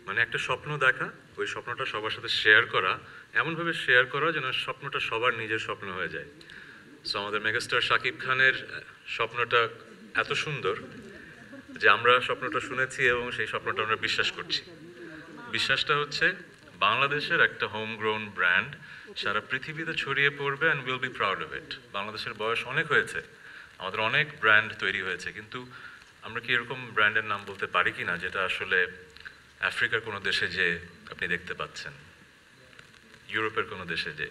মানে একটা স্বপ্ন দেখা, ওই স্বপ্নটা সবার সাথে শেয়ার করা, এমনভাবে শেয়ার করা যেন স্বপ্নটা সবার নিজের স্বপ্ন হয়ে যায়। সো আমাদের মেগাস্টার শাকিব খানের স্বপ্নটা এত সুন্দর যে আমরা স্বপ্নটা শুনেছি এবং সেই স্বপ্নটা আমরা বিশ্বাস করছি। বিশ্বাসটা হচ্ছে বাংলাদেশের একটা হোম গ্রোন ব্র্যান্ড সারা পৃথিবীতে ছড়িয়ে পড়বে and will be proud of it. বাংলাদেশের বয়স অনেক হয়েছে, আমাদের অনেক ব্র্যান্ড তৈরি হয়েছে, কিন্তু আমরা কি এরকম ব্র্যান্ডের নাম বলতে পারি কি না যেটা আসলে আফ্রিকার কোনো দেশে যে আপনি দেখতে পাচ্ছেন, ইউরোপের কোনো দেশে যে।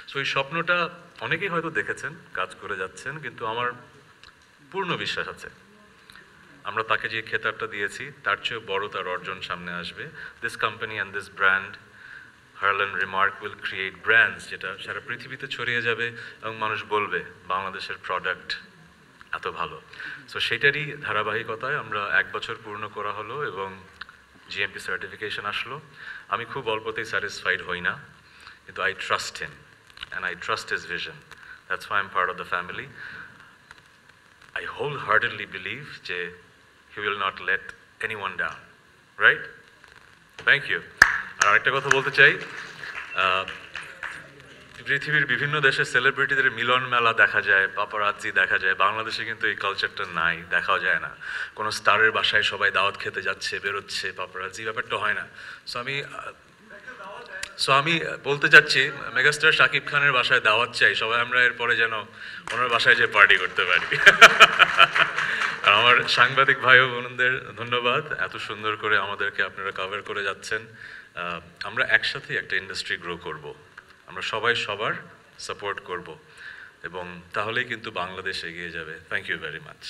সো এই স্বপ্নটা অনেকেই হয়তো দেখেছেন, কাজ করে যাচ্ছেন, কিন্তু আমার পূর্ণ বিশ্বাস আছে আমরা তাকে যে খেতাবটা দিয়েছি তার চেয়েও বড় তার অর্জন সামনে আসবে। This company and this brand Herlan remark will create brands যেটা সারা পৃথিবীতে ছড়িয়ে যাবে এবং মানুষ বলবে বাংলাদেশের প্রোডাক্ট এত ভালো। সো সেটারই ধারাবাহিকতায় আমরা 1 বছর পূর্ণ করা হলো এবং জিএমপি সার্টিফিকেশন আসলো। আমি খুব অল্পতেই স্যাটিসফাইড হই না, কিন্তু I trust him and I trust his vision. That's why I am part of the family. I wholeheartedly believe যে he will not let anyone down, right? Thank you. আর আরেকটা কথা বলতে চাই, পৃথিবীর বিভিন্ন দেশে সেলিব্রিটিদের মিলন মেলা দেখা যায়, পাপারাজ্জি দেখা যায়, বাংলাদেশে কিন্তু এই কালচারটা নাই, দেখাও যায় না। কোনো স্টারের বাসায় সবাই দাওয়াত খেতে যাচ্ছে, বেরোচ্ছে, পাপারাজ্জি ব্যাপারটা হয় না। সো আমি বলতে চাচ্ছি মেগাস্টার শাকিব খানের বাসায় দাওয়াত চাই, সবাই আমরা এরপরে যেন ওনার বাসায় যে পার্টি করতে পারি। আর আমার সাংবাদিক ভাই ও বোনদের ধন্যবাদ, এত সুন্দর করে আমাদেরকে আপনারা কভার করে যাচ্ছেন। আমরা একসাথে একটা ইন্ডাস্ট্রি গ্রো করব, আমরা সবাই সবার সাপোর্ট করব এবং তাহলেই কিন্তু বাংলাদেশ এগিয়ে যাবে। Thank you very much.